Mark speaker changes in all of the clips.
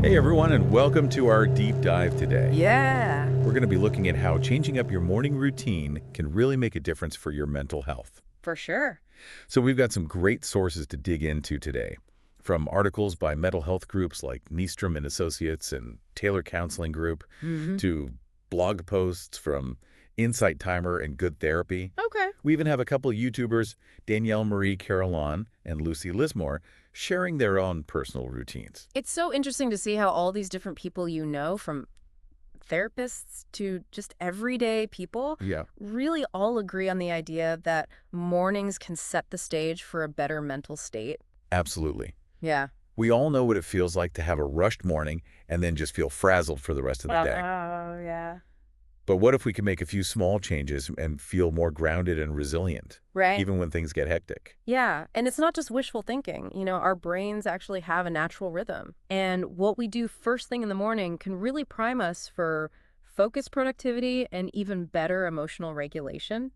Speaker 1: Hey everyone, and welcome to our deep dive today.
Speaker 2: Yeah,
Speaker 1: We're going to be looking at how changing up your morning routine can really make a difference for your mental health.
Speaker 2: for sure.
Speaker 1: So we've got some great sources to dig into today, from articles by mental health groups like Nystrom and Associates and Taylor Counseling Group,
Speaker 2: hmm
Speaker 1: to blog posts from Insight Timer and Good Therapy.
Speaker 2: Okay.
Speaker 1: We even have a couple of YouTubers, Danielle Marie Carolon and Lucy Lismore, sharing their own personal routines.
Speaker 2: It's so interesting to see how all these different people from therapists to just everyday people,
Speaker 1: Yeah,
Speaker 2: really all agree on the idea that mornings can set the stage for a better mental state.
Speaker 1: absolutely.
Speaker 2: Yeah.
Speaker 1: We all know what it feels like to have a rushed morning and then just feel frazzled for the rest of the day.
Speaker 2: Oh, yeah.
Speaker 1: But what if we can make a few small changes and feel more grounded and resilient,
Speaker 2: Right.
Speaker 1: even when things get hectic?
Speaker 2: Yeah, and it's not just wishful thinking. Our brains actually have a natural rhythm. And what we do first thing in the morning can really prime us for focus, productivity, and even better emotional regulation.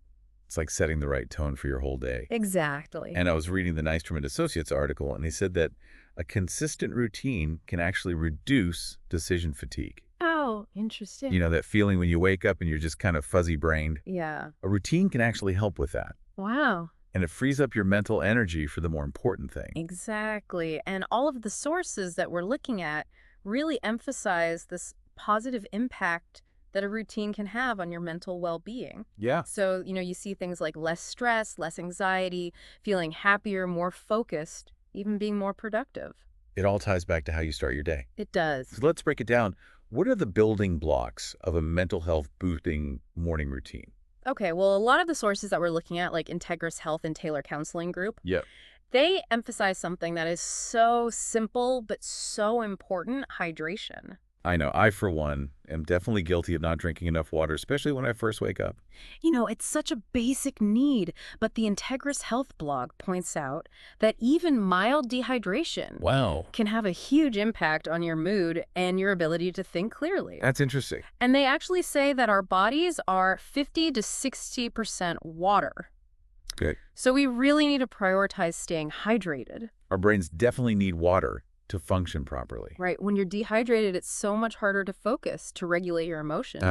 Speaker 1: It's like setting the right tone for your whole day.
Speaker 2: Exactly.
Speaker 1: And I was reading the Nystrom and Associates article, and he said that a consistent routine can actually reduce decision fatigue.
Speaker 2: Oh, interesting.
Speaker 1: You know, that feeling when you wake up and you're just kind of fuzzy-brained?
Speaker 2: Yeah.
Speaker 1: A routine can actually help with that.
Speaker 2: Wow.
Speaker 1: And it frees up your mental energy for the more important thing.
Speaker 2: Exactly. And all of the sources that we're looking at really emphasize this positive impact that a routine can have on your mental well-being.
Speaker 1: Yeah.
Speaker 2: So, you see things like less stress, less anxiety, feeling happier, more focused, even being more productive.
Speaker 1: It all ties back to how you start your day.
Speaker 2: It does.
Speaker 1: So let's break it down. What are the building blocks of a mental health boosting morning routine?
Speaker 2: Okay, well, a lot of the sources that we're looking at, like Integris Health and Taylor Counseling Group,
Speaker 1: Yep.
Speaker 2: they emphasize something that is so simple but so important: hydration.
Speaker 1: I know. I, for one, am definitely guilty of not drinking enough water, especially when I first wake up.
Speaker 2: It's such a basic need, but the Integris Health blog points out that even mild dehydration
Speaker 1: Wow.
Speaker 2: can have a huge impact on your mood and your ability to think clearly.
Speaker 1: That's interesting.
Speaker 2: And they actually say that our bodies are 50 to 60% water.
Speaker 1: Good.
Speaker 2: So we really need to prioritize staying hydrated.
Speaker 1: Our brains definitely need water to function properly.
Speaker 2: Right? When you're dehydrated, it's so much harder to focus, to regulate your emotions,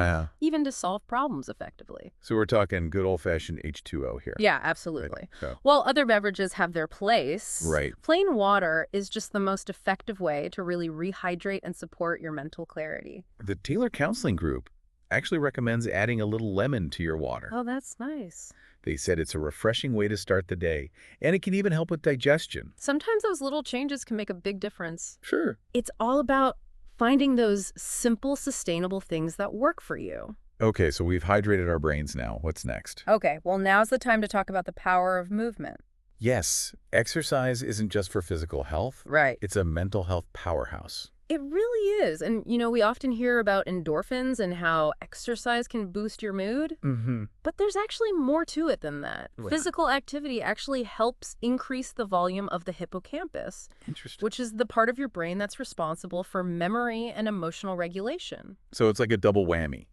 Speaker 2: even to solve problems effectively.
Speaker 1: So we're talking good old-fashioned H2O here.
Speaker 2: Yeah, absolutely.
Speaker 1: Right. So,
Speaker 2: While other beverages have their place,
Speaker 1: right.
Speaker 2: plain water is just the most effective way to really rehydrate and support your mental clarity.
Speaker 1: The Taylor Counseling Group actually recommends adding a little lemon to your water.
Speaker 2: Oh, that's nice.
Speaker 1: They said it's a refreshing way to start the day, and it can even help with digestion.
Speaker 2: Sometimes those little changes can make a big difference.
Speaker 1: Sure.
Speaker 2: It's all about finding those simple, sustainable things that work for you.
Speaker 1: Okay, so we've hydrated our brains now. What's next?
Speaker 2: Okay, well, now's the time to talk about the power of movement.
Speaker 1: Yes, exercise isn't just for physical health.
Speaker 2: Right.
Speaker 1: It's a mental health powerhouse.
Speaker 2: It really is. And, we often hear about endorphins and how exercise can boost your mood.
Speaker 1: Mm-hmm.
Speaker 2: But there's actually more to it than that.
Speaker 1: Wow.
Speaker 2: Physical activity actually helps increase the volume of the hippocampus,
Speaker 1: Interesting.
Speaker 2: which is the part of your brain that's responsible for memory and emotional regulation.
Speaker 1: So it's like a double whammy.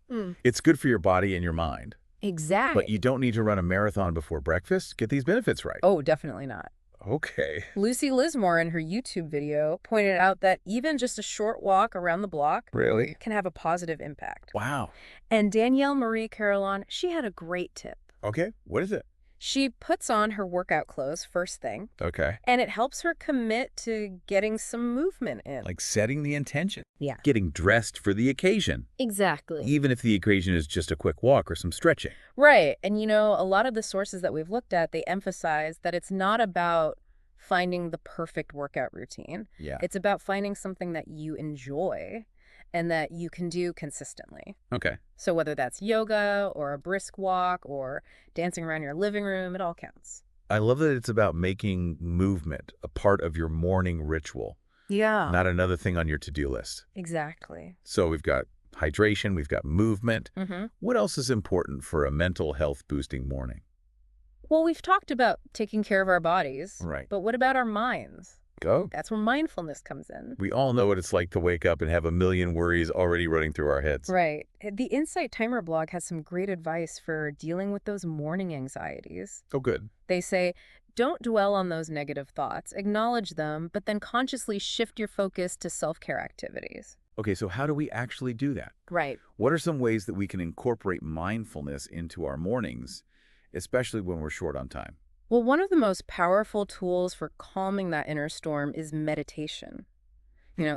Speaker 1: It's good for your body and your mind.
Speaker 2: Exactly.
Speaker 1: But you don't need to run a marathon before breakfast. Get these benefits right.
Speaker 2: Oh, definitely not.
Speaker 1: Okay.
Speaker 2: Lucy Lismore in her YouTube video pointed out that even just a short walk around the block
Speaker 1: Really?
Speaker 2: can have a positive impact.
Speaker 1: Wow.
Speaker 2: And Danielle Marie Carolon, she had a great tip.
Speaker 1: Okay. What is it?
Speaker 2: She puts on her workout clothes first thing,
Speaker 1: Okay.
Speaker 2: and it helps her commit to getting some movement in.
Speaker 1: Like setting the intention.
Speaker 2: Yeah.
Speaker 1: Getting dressed for the occasion.
Speaker 2: Exactly.
Speaker 1: Even if the occasion is just a quick walk or some stretching.
Speaker 2: Right. And a lot of the sources that we've looked at, they emphasize that it's not about finding the perfect workout routine.
Speaker 1: Yeah.
Speaker 2: It's about finding something that you enjoy and that you can do consistently.
Speaker 1: Okay.
Speaker 2: So whether that's yoga or a brisk walk or dancing around your living room, it all counts.
Speaker 1: I love that it's about making movement a part of your morning ritual,
Speaker 2: Yeah.
Speaker 1: not another thing on your to-do list.
Speaker 2: Exactly.
Speaker 1: So we've got hydration, we've got movement.
Speaker 2: Mm-hmm.
Speaker 1: What else is important for a mental health boosting morning?
Speaker 2: Well, we've talked about taking care of our bodies.
Speaker 1: Right.
Speaker 2: But what about our minds?
Speaker 1: Go.
Speaker 2: That's where mindfulness comes in.
Speaker 1: We all know what it's like to wake up and have a million worries already running through our heads.
Speaker 2: Right. The Insight Timer blog has some great advice for dealing with those morning anxieties.
Speaker 1: Oh, good.
Speaker 2: They say, Don't dwell on those negative thoughts. Acknowledge them, but then consciously shift your focus to self-care activities.
Speaker 1: Okay, so how do we actually do that?
Speaker 2: Right.
Speaker 1: What are some ways that we can incorporate mindfulness into our mornings, especially when we're short on time?
Speaker 2: Well, one of the most powerful tools for calming that inner storm is meditation.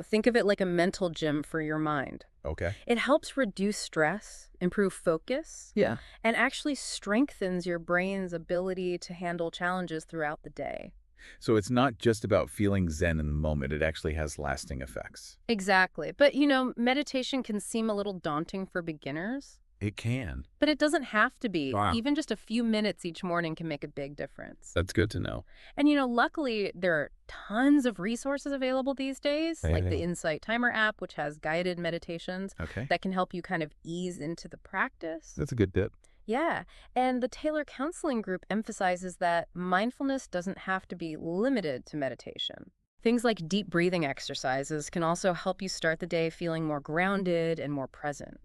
Speaker 2: Think of it like a mental gym for your mind.
Speaker 1: Okay.
Speaker 2: It helps reduce stress, improve focus,
Speaker 1: Yeah.
Speaker 2: and actually strengthens your brain's ability to handle challenges throughout the day.
Speaker 1: So it's not just about feeling zen in the moment. It actually has lasting effects.
Speaker 2: Exactly. But, meditation can seem a little daunting for beginners,
Speaker 1: It can.
Speaker 2: but it doesn't have to be.
Speaker 1: Wow.
Speaker 2: Even just a few minutes each morning can make a big difference.
Speaker 1: That's good to know.
Speaker 2: And, luckily, there are tons of resources available these days, like the Insight Timer app, which has guided meditations
Speaker 1: Okay.
Speaker 2: that can help you kind of ease into the practice.
Speaker 1: That's a good tip.
Speaker 2: Yeah, and the Taylor Counseling Group emphasizes that mindfulness doesn't have to be limited to meditation. Things like deep breathing exercises can also help you start the day feeling more grounded and more present.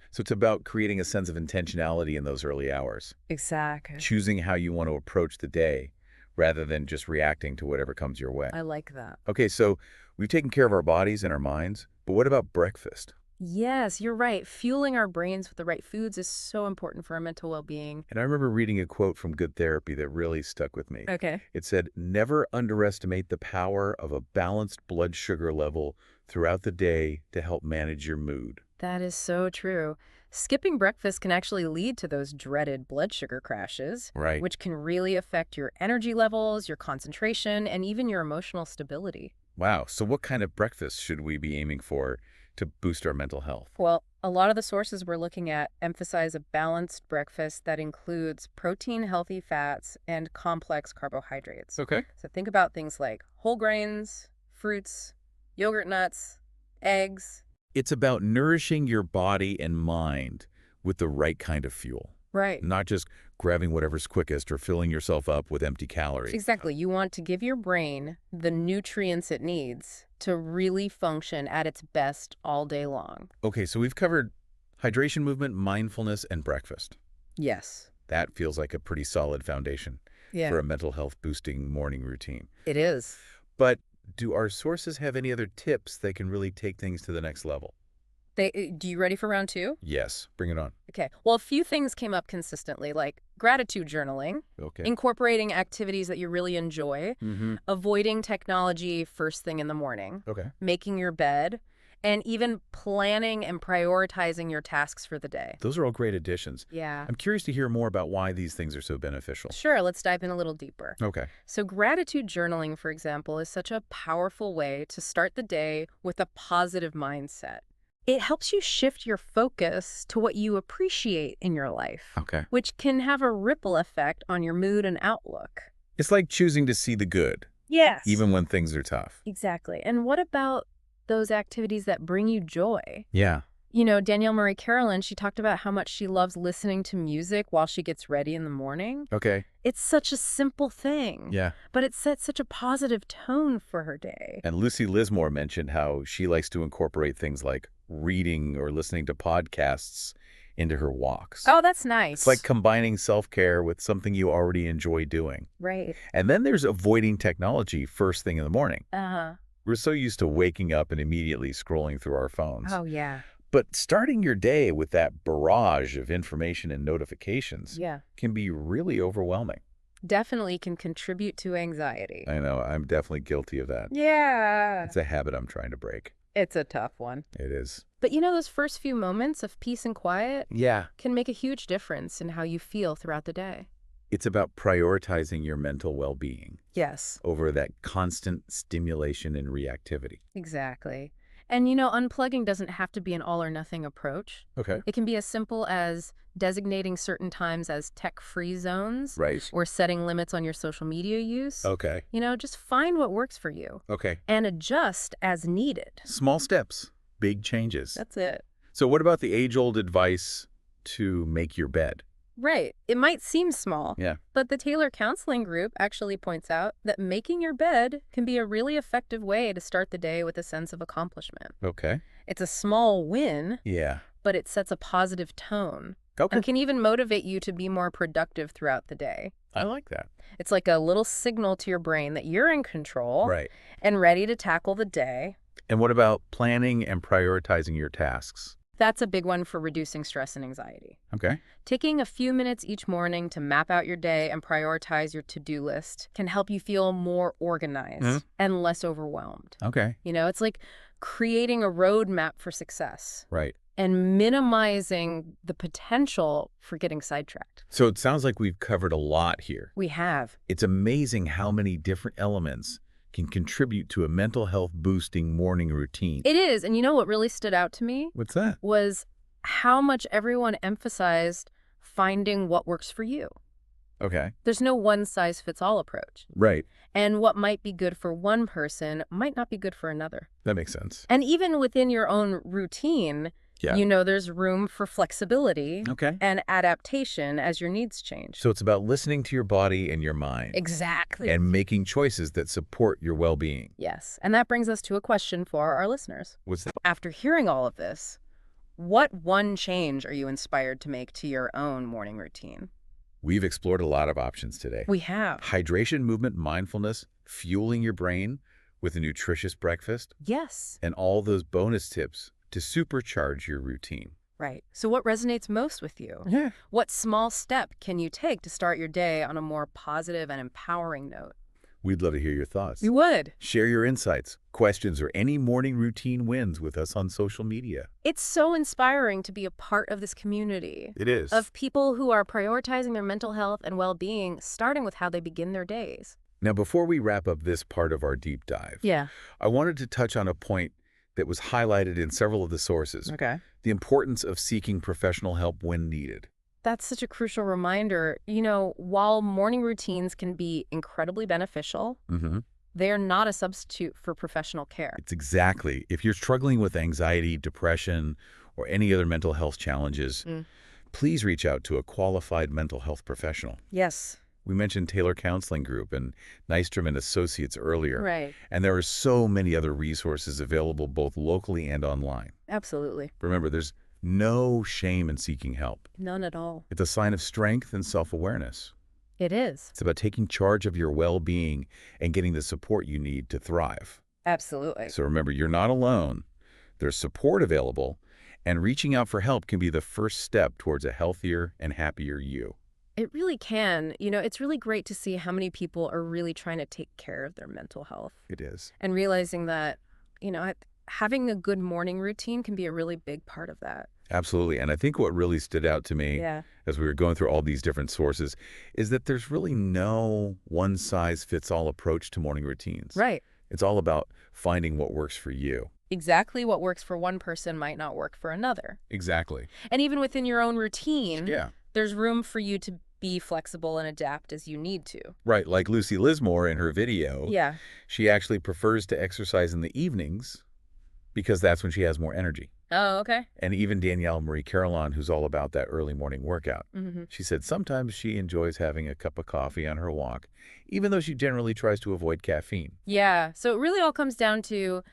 Speaker 1: So it's about creating a sense of intentionality in those early hours,
Speaker 2: Exactly.
Speaker 1: choosing how you want to approach the day rather than just reacting to whatever comes your way.
Speaker 2: I like that.
Speaker 1: Okay, so we've taken care of our bodies and our minds, but what about breakfast?
Speaker 2: Yes, you're right. Fueling our brains with the right foods is so important for our mental well-being.
Speaker 1: And I remember reading a quote from Good Therapy that really stuck with me.
Speaker 2: Okay.
Speaker 1: It said, "Never underestimate the power of a balanced blood sugar level throughout the day to help manage your mood."
Speaker 2: That is so true. Skipping breakfast can actually lead to those dreaded blood sugar crashes,
Speaker 1: Right.
Speaker 2: which can really affect your energy levels, your concentration, and even your emotional stability.
Speaker 1: Wow. So what kind of breakfast should we be aiming for to boost our mental health?
Speaker 2: Well, a lot of the sources we're looking at emphasize a balanced breakfast that includes protein, healthy fats, and complex carbohydrates.
Speaker 1: Okay.
Speaker 2: So think about things like whole grains, fruits, yogurt nuts, eggs.
Speaker 1: It's about nourishing your body and mind with the right kind of fuel,
Speaker 2: Right.
Speaker 1: not just grabbing whatever's quickest or filling yourself up with empty calories.
Speaker 2: Exactly. You want to give your brain the nutrients it needs to really function at its best all day long.
Speaker 1: Okay, so we've covered hydration, movement, mindfulness, and breakfast.
Speaker 2: Yes.
Speaker 1: That feels like a pretty solid foundation
Speaker 2: Yeah,
Speaker 1: for a mental health boosting morning routine.
Speaker 2: it is.
Speaker 1: But do our sources have any other tips that can really take things to the next level?
Speaker 2: Do you ready for round two?
Speaker 1: Yes, bring it on.
Speaker 2: Okay. Well, a few things came up consistently, like gratitude journaling,
Speaker 1: Okay.
Speaker 2: incorporating activities that you really enjoy,
Speaker 1: Mm-hmm.
Speaker 2: avoiding technology first thing in the morning,
Speaker 1: Okay.
Speaker 2: making your bed, and even planning and prioritizing your tasks for the day.
Speaker 1: Those are all great additions.
Speaker 2: Yeah.
Speaker 1: I'm curious to hear more about why these things are so beneficial.
Speaker 2: Sure, let's dive in a little deeper.
Speaker 1: Okay.
Speaker 2: So gratitude journaling, for example, is such a powerful way to start the day with a positive mindset. It helps you shift your focus to what you appreciate in your life,
Speaker 1: Okay.
Speaker 2: which can have a ripple effect on your mood and outlook.
Speaker 1: It's like choosing to see the good,
Speaker 2: Yes.
Speaker 1: even when things are tough.
Speaker 2: Exactly. And what about those activities that bring you joy?
Speaker 1: Yeah.
Speaker 2: Danielle Marie Carolyn, she talked about how much she loves listening to music while she gets ready in the morning.
Speaker 1: Okay.
Speaker 2: It's such a simple thing,
Speaker 1: Yeah.
Speaker 2: but it sets such a positive tone for her day.
Speaker 1: And Lucy Lismore mentioned how she likes to incorporate things like reading or listening to podcasts into her walks.
Speaker 2: Oh, that's nice.
Speaker 1: It's like combining self-care with something you already enjoy doing.
Speaker 2: Right.
Speaker 1: And then there's avoiding technology first thing in the morning.
Speaker 2: Uh-huh.
Speaker 1: We're so used to waking up and immediately scrolling through our phones.
Speaker 2: Oh, yeah.
Speaker 1: But starting your day with that barrage of information and notifications
Speaker 2: Yeah.
Speaker 1: can be really overwhelming.
Speaker 2: Definitely can contribute to anxiety.
Speaker 1: I know, I'm definitely guilty of that.
Speaker 2: Yeah.
Speaker 1: It's a habit I'm trying to break.
Speaker 2: It's a tough one.
Speaker 1: It is.
Speaker 2: But those first few moments of peace and quiet
Speaker 1: Yeah.
Speaker 2: can make a huge difference in how you feel throughout the day.
Speaker 1: It's about prioritizing your mental well-being
Speaker 2: Yes.
Speaker 1: over that constant stimulation and reactivity.
Speaker 2: Exactly. And unplugging doesn't have to be an all or nothing approach.
Speaker 1: Okay.
Speaker 2: It can be as simple as designating certain times as tech-free zones
Speaker 1: Right.
Speaker 2: or setting limits on your social media use.
Speaker 1: Okay.
Speaker 2: Just find what works for you
Speaker 1: Okay.
Speaker 2: and adjust as needed.
Speaker 1: Small steps, big changes.
Speaker 2: That's it.
Speaker 1: So what about the age-old advice to make your bed?
Speaker 2: Right. It might seem small,
Speaker 1: Yeah.
Speaker 2: but the Taylor Counseling Group actually points out that making your bed can be a really effective way to start the day with a sense of accomplishment.
Speaker 1: Okay.
Speaker 2: It's a small win,
Speaker 1: Yeah.
Speaker 2: but it sets a positive tone
Speaker 1: Okay.
Speaker 2: and can even motivate you to be more productive throughout the day.
Speaker 1: I like that.
Speaker 2: It's like a little signal to your brain that you're in control
Speaker 1: Right.
Speaker 2: and ready to tackle the day.
Speaker 1: And what about planning and prioritizing your tasks?
Speaker 2: That's a big one for reducing stress and anxiety.
Speaker 1: Okay.
Speaker 2: Taking a few minutes each morning to map out your day and prioritize your to-do list can help you feel more organized and less overwhelmed.
Speaker 1: Okay.
Speaker 2: It's like creating a roadmap for success
Speaker 1: Right.
Speaker 2: and minimizing the potential for getting sidetracked.
Speaker 1: So it sounds like we've covered a lot here.
Speaker 2: We have.
Speaker 1: It's amazing how many different elements can contribute to a mental health boosting morning routine.
Speaker 2: It is. And you know what really stood out to me
Speaker 1: What's that?
Speaker 2: was how much everyone emphasized finding what works for you.
Speaker 1: Okay.
Speaker 2: There's no one-size-fits-all approach.
Speaker 1: Right.
Speaker 2: And what might be good for one person might not be good for another.
Speaker 1: That makes sense.
Speaker 2: And even within your own routine, there's room for flexibility
Speaker 1: Okay.
Speaker 2: and adaptation as your needs change.
Speaker 1: So it's about listening to your body and your mind.
Speaker 2: Exactly.
Speaker 1: And making choices that support your well-being.
Speaker 2: Yes. And that brings us to a question for our listeners.
Speaker 1: What's that?
Speaker 2: After hearing all of this, what one change are you inspired to make to your own morning routine?
Speaker 1: We've explored a lot of options today.
Speaker 2: We have.
Speaker 1: Hydration, movement, mindfulness, fueling your brain with a nutritious breakfast,
Speaker 2: Yes.
Speaker 1: and all those bonus tips to supercharge your routine.
Speaker 2: Right. So what resonates most with you?
Speaker 1: Yeah.
Speaker 2: What small step can you take to start your day on a more positive and empowering note?
Speaker 1: We'd love to hear your thoughts.
Speaker 2: You would.
Speaker 1: Share your insights, questions, or any morning routine wins with us on social media.
Speaker 2: It's so inspiring to be a part of this community
Speaker 1: It is.
Speaker 2: of people who are prioritizing their mental health and well-being, starting with how they begin their days.
Speaker 1: Now, before we wrap up this part of our deep dive,
Speaker 2: Yeah.
Speaker 1: I wanted to touch on a point that was highlighted in several of the sources.
Speaker 2: Okay.
Speaker 1: The importance of seeking professional help when needed.
Speaker 2: That's such a crucial reminder. While morning routines can be incredibly beneficial, they are not a substitute for professional care.
Speaker 1: It's exactly. If you're struggling with anxiety, depression, or any other mental health challenges, please reach out to a qualified mental health professional.
Speaker 2: Yes.
Speaker 1: We mentioned Taylor Counseling Group and Nystrom and Associates earlier.
Speaker 2: Right.
Speaker 1: And there are so many other resources available both locally and online.
Speaker 2: Absolutely.
Speaker 1: Remember, there's no shame in seeking help.
Speaker 2: None at all.
Speaker 1: It's a sign of strength and self-awareness.
Speaker 2: It is.
Speaker 1: It's about taking charge of your well-being and getting the support you need to thrive.
Speaker 2: Absolutely.
Speaker 1: So remember, you're not alone. There's support available, and reaching out for help can be the first step towards a healthier and happier you.
Speaker 2: It really can. It's really great to see how many people are really trying to take care of their mental health
Speaker 1: It is.
Speaker 2: and realizing that, having a good morning routine can be a really big part of that.
Speaker 1: Absolutely. And I think what really stood out to me as we were going through all these different sources is that there's really no one-size-fits-all approach to morning routines.
Speaker 2: Right.
Speaker 1: It's all about finding what works for you.
Speaker 2: Exactly what works for one person might not work for another.
Speaker 1: Exactly.
Speaker 2: And even within your own routine,
Speaker 1: Yeah.
Speaker 2: there's room for you to be flexible and adapt as you need to.
Speaker 1: Right. Like Lucy Lismore in her video.
Speaker 2: Yeah.
Speaker 1: She actually prefers to exercise in the evenings because that's when she has more energy.
Speaker 2: Oh, okay.
Speaker 1: And even Danielle Marie Carolan, who's all about that early morning workout.
Speaker 2: Mm-hmm.
Speaker 1: She said sometimes she enjoys having a cup of coffee on her walk, even though she generally tries to avoid caffeine.
Speaker 2: Yeah. So it really all comes down to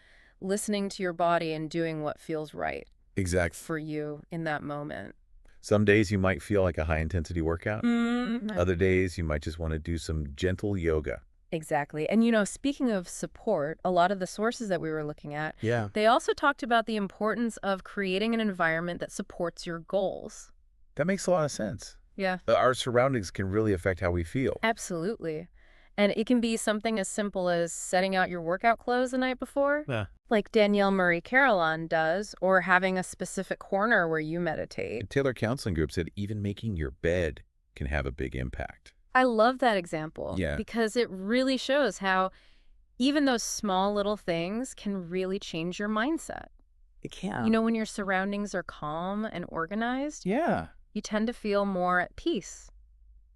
Speaker 2: listening to your body and doing what feels right
Speaker 1: Exactly.
Speaker 2: for you in that moment.
Speaker 1: Some days you might feel like a high-intensity workout.
Speaker 2: Mm-hmm.
Speaker 1: Other days you might just want to do some gentle yoga.
Speaker 2: Exactly. And, speaking of support, a lot of the sources that we were looking at,
Speaker 1: Yeah.
Speaker 2: they also talked about the importance of creating an environment that supports your goals.
Speaker 1: That makes a lot of sense.
Speaker 2: Yeah.
Speaker 1: Our surroundings can really affect how we feel.
Speaker 2: Absolutely. And it can be something as simple as setting out your workout clothes the night before, like Danielle Marie Carolan does, or having a specific corner where you meditate.
Speaker 1: And Taylor Counseling Group said even making your bed can have a big impact.
Speaker 2: I love that example
Speaker 1: Yeah.
Speaker 2: because it really shows how even those small little things can really change your mindset.
Speaker 1: It can.
Speaker 2: When your surroundings are calm and organized,
Speaker 1: Yeah.
Speaker 2: you tend to feel more at peace.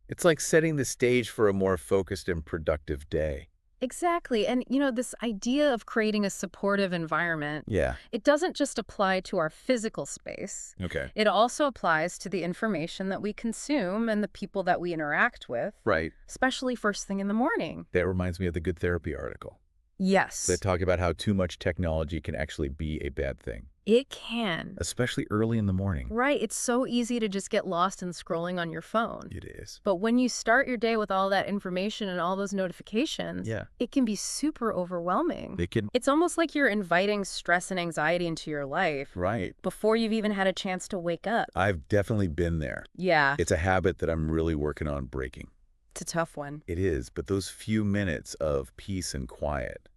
Speaker 1: It's like setting the stage for a more focused and productive day.
Speaker 2: Exactly. And, this idea of creating a supportive environment,
Speaker 1: Yeah.
Speaker 2: it doesn't just apply to our physical space.
Speaker 1: Okay.
Speaker 2: It also applies to the information that we consume and the people that we interact with,
Speaker 1: Right.
Speaker 2: especially first thing in the morning.
Speaker 1: That reminds me of the Good Therapy article.
Speaker 2: Yes.
Speaker 1: They talk about how too much technology can actually be a bad thing.
Speaker 2: It can.
Speaker 1: especially early in the morning.
Speaker 2: Right. It's so easy to just get lost in scrolling on your phone.
Speaker 1: It is.
Speaker 2: But when you start your day with all that information and all those notifications,
Speaker 1: Yeah.
Speaker 2: it can be super overwhelming.
Speaker 1: They can.
Speaker 2: It's almost like you're inviting stress and anxiety into your life
Speaker 1: Right.
Speaker 2: before you've even had a chance to wake up.
Speaker 1: I've definitely been there.
Speaker 2: Yeah,
Speaker 1: It's a habit that I'm really working on breaking.
Speaker 2: it's a tough one.
Speaker 1: It is, but those few minutes of peace and quiet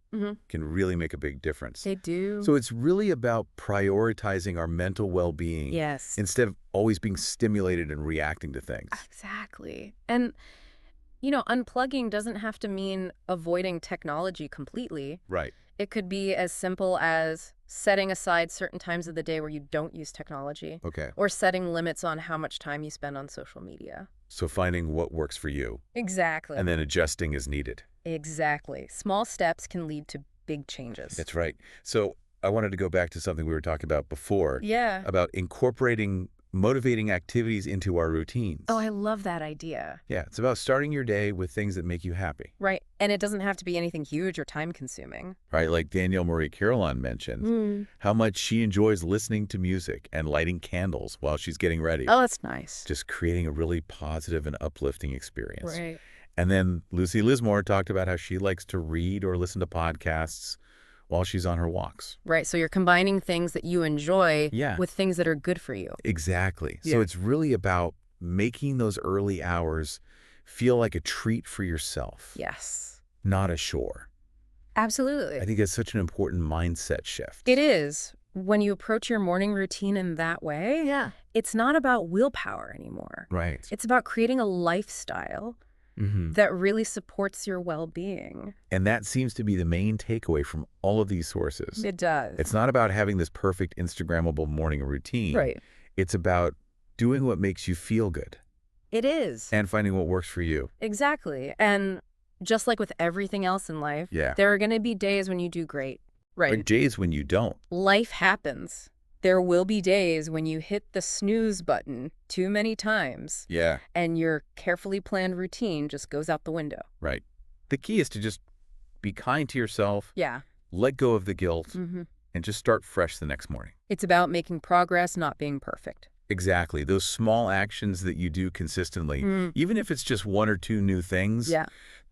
Speaker 1: can really make a big difference.
Speaker 2: They do.
Speaker 1: So it's really about prioritizing our mental well-being
Speaker 2: Yes.
Speaker 1: instead of always being stimulated and reacting to things.
Speaker 2: Exactly. And, unplugging doesn't have to mean avoiding technology completely.
Speaker 1: Right.
Speaker 2: It could be as simple as setting aside certain times of the day where you don't use technology,
Speaker 1: Okay.
Speaker 2: or setting limits on how much time you spend on social media.
Speaker 1: So finding what works for you
Speaker 2: Exactly.
Speaker 1: and then adjusting as needed.
Speaker 2: Exactly. Small steps can lead to big changes.
Speaker 1: That's right. So I wanted to go back to something we were talking about before.
Speaker 2: Yeah.
Speaker 1: About incorporating motivating activities into our routines.
Speaker 2: Oh, I love that idea.
Speaker 1: Yeah, it's about starting your day with things that make you happy.
Speaker 2: Right. And it doesn't have to be anything huge or time-consuming.
Speaker 1: Right, like Danielle Marie Carolan mentioned, how much she enjoys listening to music and lighting candles while she's getting ready.
Speaker 2: Oh, that's nice.
Speaker 1: Just creating a really positive and uplifting experience.
Speaker 2: Right.
Speaker 1: And then Lucy Lismore talked about how she likes to read or listen to podcasts while she's on her walks.
Speaker 2: Right. So you're combining things that you enjoy
Speaker 1: Yeah.
Speaker 2: with things that are good for you.
Speaker 1: Exactly.
Speaker 2: Yeah.
Speaker 1: So it's really about making those early hours feel like a treat for yourself,
Speaker 2: Yes.
Speaker 1: not a chore.
Speaker 2: Absolutely.
Speaker 1: I think that's such an important mindset shift.
Speaker 2: It is. When you approach your morning routine in that way, it's not about willpower anymore.
Speaker 1: Right.
Speaker 2: It's about creating a lifestyle that really supports your well-being.
Speaker 1: And that seems to be the main takeaway from all of these sources.
Speaker 2: It does.
Speaker 1: It's not about having this perfect Instagrammable morning routine.
Speaker 2: Right.
Speaker 1: It's about doing what makes you feel good
Speaker 2: It is.
Speaker 1: and finding what works for you.
Speaker 2: Exactly. And just like with everything else in life,
Speaker 1: Yeah.
Speaker 2: there are going to be days when you do great. Right.
Speaker 1: Like days when you don't.
Speaker 2: Life happens. There will be days when you hit the snooze button too many times
Speaker 1: Yeah.
Speaker 2: and your carefully planned routine just goes out the window.
Speaker 1: Right. The key is to just be kind to yourself,
Speaker 2: Yeah.
Speaker 1: let go of the guilt, and just start fresh the next morning.
Speaker 2: It's about making progress, not being perfect.
Speaker 1: Exactly. Those small actions that you do consistently, even if it's just one or two new things,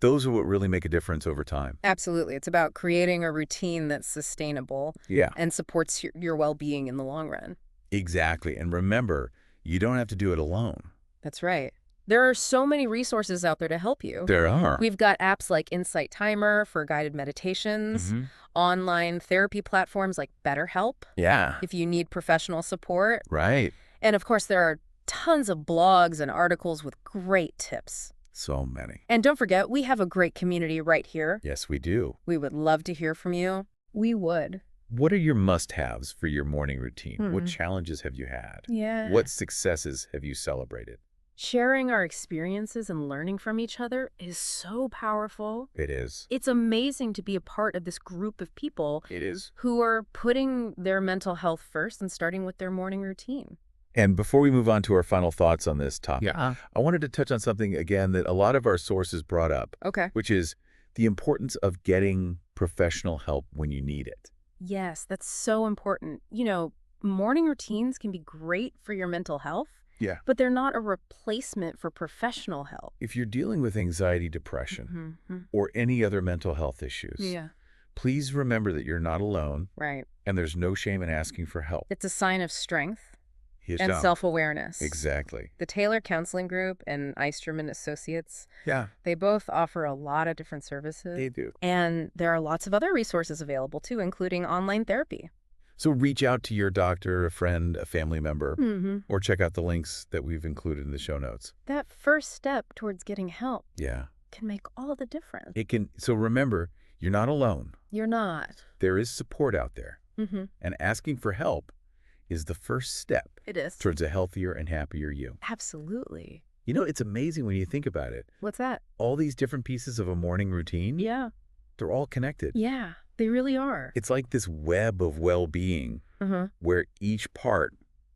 Speaker 1: those are what really make a difference over time.
Speaker 2: Absolutely. It's about creating a routine that's sustainable and supports your well-being in the long run.
Speaker 1: Exactly. And remember, you don't have to do it alone.
Speaker 2: That's right. There are so many resources out there to help you.
Speaker 1: There are.
Speaker 2: We've got apps like Insight Timer for guided meditations, online therapy platforms like BetterHelp
Speaker 1: Yeah.
Speaker 2: if you need professional support.
Speaker 1: Right.
Speaker 2: And of course, there are tons of blogs and articles with great tips.
Speaker 1: So many.
Speaker 2: And don't forget, we have a great community right here.
Speaker 1: Yes, we do.
Speaker 2: We would love to hear from you. We would.
Speaker 1: What are your must-haves for your morning routine? What challenges have you had?
Speaker 2: Yeah.
Speaker 1: What successes have you celebrated?
Speaker 2: Sharing our experiences and learning from each other is so powerful.
Speaker 1: It is.
Speaker 2: It's amazing to be a part of this group of people
Speaker 1: It is.
Speaker 2: who are putting their mental health first and starting with their morning routine.
Speaker 1: And before we move on to our final thoughts on this topic,
Speaker 2: Yeah.
Speaker 1: I wanted to touch on something again that a lot of our sources brought up,
Speaker 2: Okay.
Speaker 1: which is the importance of getting professional help when you need it.
Speaker 2: Yes, that's so important. Morning routines can be great for your mental health.
Speaker 1: Yeah.
Speaker 2: But they're not a replacement for professional help.
Speaker 1: If you're dealing with anxiety, depression, or any other mental health issues, please remember that you're not alone
Speaker 2: Right.
Speaker 1: and there's no shame in asking for help.
Speaker 2: It's a sign of strength and
Speaker 1: Yourself.
Speaker 2: self-awareness.
Speaker 1: Exactly.
Speaker 2: The Taylor Counseling Group and Eisterman Associates,
Speaker 1: Yeah,
Speaker 2: they both offer a lot of different services.
Speaker 1: they do.
Speaker 2: And there are lots of other resources available too, including online therapy.
Speaker 1: So reach out to your doctor, a friend, a family member, or check out the links that we've included in the show notes.
Speaker 2: That first step towards getting help
Speaker 1: Yeah.
Speaker 2: can make all the difference.
Speaker 1: It can. So remember, you're not alone.
Speaker 2: You're not.
Speaker 1: There is support out there. And asking for help is the first step
Speaker 2: It is.
Speaker 1: towards a healthier and happier you.
Speaker 2: Absolutely.
Speaker 1: You know, it's amazing when you think about it.
Speaker 2: What's that?
Speaker 1: All these different pieces of a morning routine,
Speaker 2: Yeah.
Speaker 1: they're all connected.
Speaker 2: Yeah, they really are.
Speaker 1: It's like this web of well-being where each part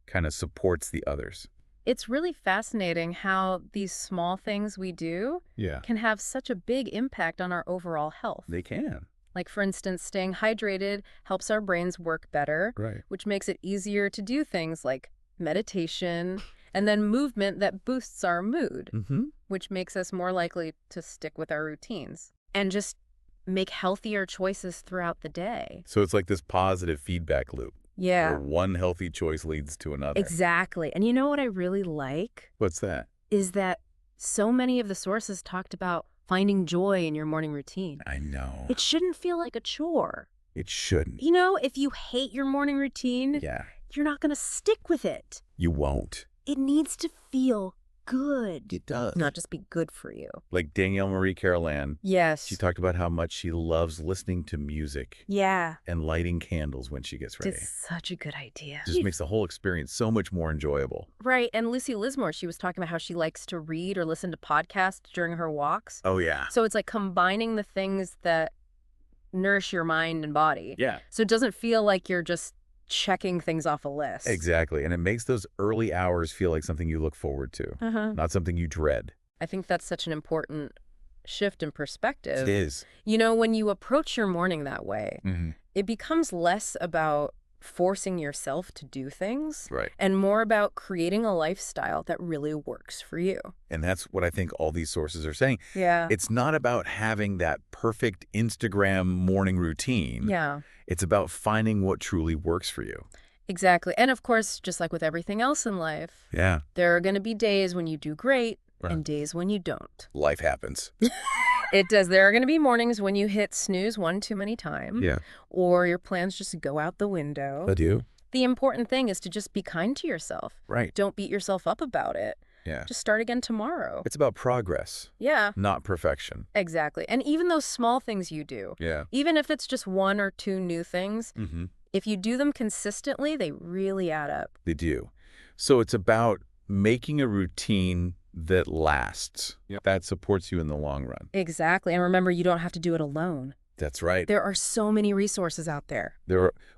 Speaker 1: kind of supports the others.
Speaker 2: It's really fascinating how these small things we do
Speaker 1: Yeah.
Speaker 2: can have such a big impact on our overall health.
Speaker 1: They can.
Speaker 2: Like, for instance, staying hydrated helps our brains work better,
Speaker 1: Right.
Speaker 2: which makes it easier to do things like meditation, and then movement that boosts our mood,
Speaker 1: Mm-hmm.
Speaker 2: which makes us more likely to stick with our routines and just make healthier choices throughout the day.
Speaker 1: So it's like this positive feedback loop where
Speaker 2: Yeah,
Speaker 1: one healthy choice leads to another.
Speaker 2: exactly. And you know what I really like?
Speaker 1: What's that?
Speaker 2: Is that so many of the sources talked about finding joy in your morning routine.
Speaker 1: I know.
Speaker 2: It shouldn't feel like a chore.
Speaker 1: It shouldn't.
Speaker 2: You know, if you hate your morning routine,
Speaker 1: Yeah.
Speaker 2: you're not going to stick with it.
Speaker 1: You won't.
Speaker 2: It needs to feel good.
Speaker 1: It does.
Speaker 2: Not just be good for you.
Speaker 1: Like Danielle Marie Carolan,
Speaker 2: Yes.
Speaker 1: she talked about how much she loves listening to music
Speaker 2: Yeah.
Speaker 1: and lighting candles when she gets ready.
Speaker 2: It's such a good idea.
Speaker 1: Just makes the whole experience so much more enjoyable.
Speaker 2: Right. And Lucy Lismore, she was talking about how she likes to read or listen to podcasts during her walks.
Speaker 1: Oh, yeah.
Speaker 2: So it's like combining the things that nourish your mind and body.
Speaker 1: Yeah.
Speaker 2: So it doesn't feel like you're just checking things off a list.
Speaker 1: Exactly. And it makes those early hours feel like something you look forward to, not something you dread.
Speaker 2: I think that's such an important shift in perspective.
Speaker 1: It is.
Speaker 2: You know, when you approach your morning that way, it becomes less about forcing yourself to do things
Speaker 1: Right.
Speaker 2: and more about creating a lifestyle that really works for you.
Speaker 1: And that's what I think all these sources are saying.
Speaker 2: Yeah.
Speaker 1: It's not about having that perfect Instagram morning routine.
Speaker 2: Yeah.
Speaker 1: It's about finding what truly works for you.
Speaker 2: Exactly. And of course, just like with everything else in life,
Speaker 1: Yeah.
Speaker 2: there are going to be days when you do great
Speaker 1: Right.
Speaker 2: and days when you don't.
Speaker 1: Life happens.
Speaker 2: It does. There are going to be mornings when you hit snooze one too many times.
Speaker 1: Yeah.
Speaker 2: Or your plans just go out the window.
Speaker 1: I do.
Speaker 2: The important thing is to just be kind to yourself.
Speaker 1: Right.
Speaker 2: Don't beat yourself up about it.
Speaker 1: Yeah.
Speaker 2: Just start again tomorrow.
Speaker 1: It's about progress,
Speaker 2: Yeah,
Speaker 1: not perfection.
Speaker 2: exactly. And even those small things you do,
Speaker 1: Yeah.
Speaker 2: even if it's just one or two new things,
Speaker 1: Mm-hmm.
Speaker 2: if you do them consistently, they really add up.
Speaker 1: They do. So it's about making a routine that lasts, that supports you in the long run.
Speaker 2: Exactly. And remember, you don't have to do it alone.
Speaker 1: That's right.
Speaker 2: There are so many resources out there.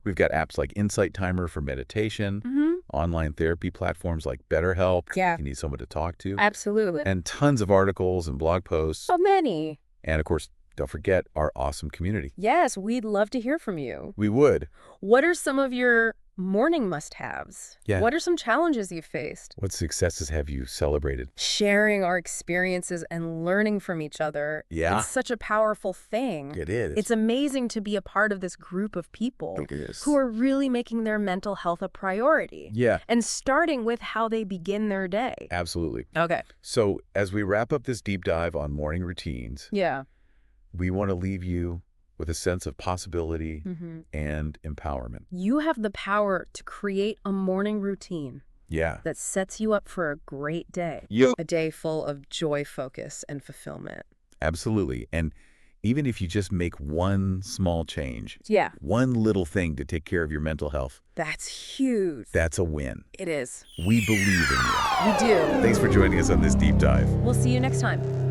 Speaker 1: We've got apps like Insight Timer for meditation,
Speaker 2: Mm-hmm.
Speaker 1: online therapy platforms like BetterHelp.
Speaker 2: Yeah.
Speaker 1: You need someone to talk to.
Speaker 2: Absolutely.
Speaker 1: And tons of articles and blog posts.
Speaker 2: So many.
Speaker 1: And of course, don't forget our awesome community.
Speaker 2: Yes, we'd love to hear from you.
Speaker 1: We would.
Speaker 2: What are some of your morning must-haves?
Speaker 1: Yeah.
Speaker 2: What are some challenges you've faced?
Speaker 1: What successes have you celebrated?
Speaker 2: Sharing our experiences and learning from each other.
Speaker 1: Yeah.
Speaker 2: It's such a powerful thing.
Speaker 1: It is.
Speaker 2: It's amazing to be a part of this group of people
Speaker 1: It is.
Speaker 2: who are really making their mental health a priority.
Speaker 1: Yeah,
Speaker 2: And starting with how they begin their day.
Speaker 1: absolutely.
Speaker 2: Okay.
Speaker 1: So as we wrap up this deep dive on morning routines,
Speaker 2: Yeah.
Speaker 1: we want to leave you with a sense of possibility
Speaker 2: Mm-hmm.
Speaker 1: and empowerment.
Speaker 2: You have the power to create a morning routine
Speaker 1: Yeah.
Speaker 2: that sets you up for a great day. A day full of joy, focus, and fulfillment.
Speaker 1: Absolutely. And even if you just make one small change,
Speaker 2: Yeah.
Speaker 1: one little thing to take care of your mental health,
Speaker 2: That's huge.
Speaker 1: that's a win.
Speaker 2: It is.
Speaker 1: We believe in you.
Speaker 2: We do.
Speaker 1: Thanks for joining us on this deep dive.
Speaker 2: We'll see you next time.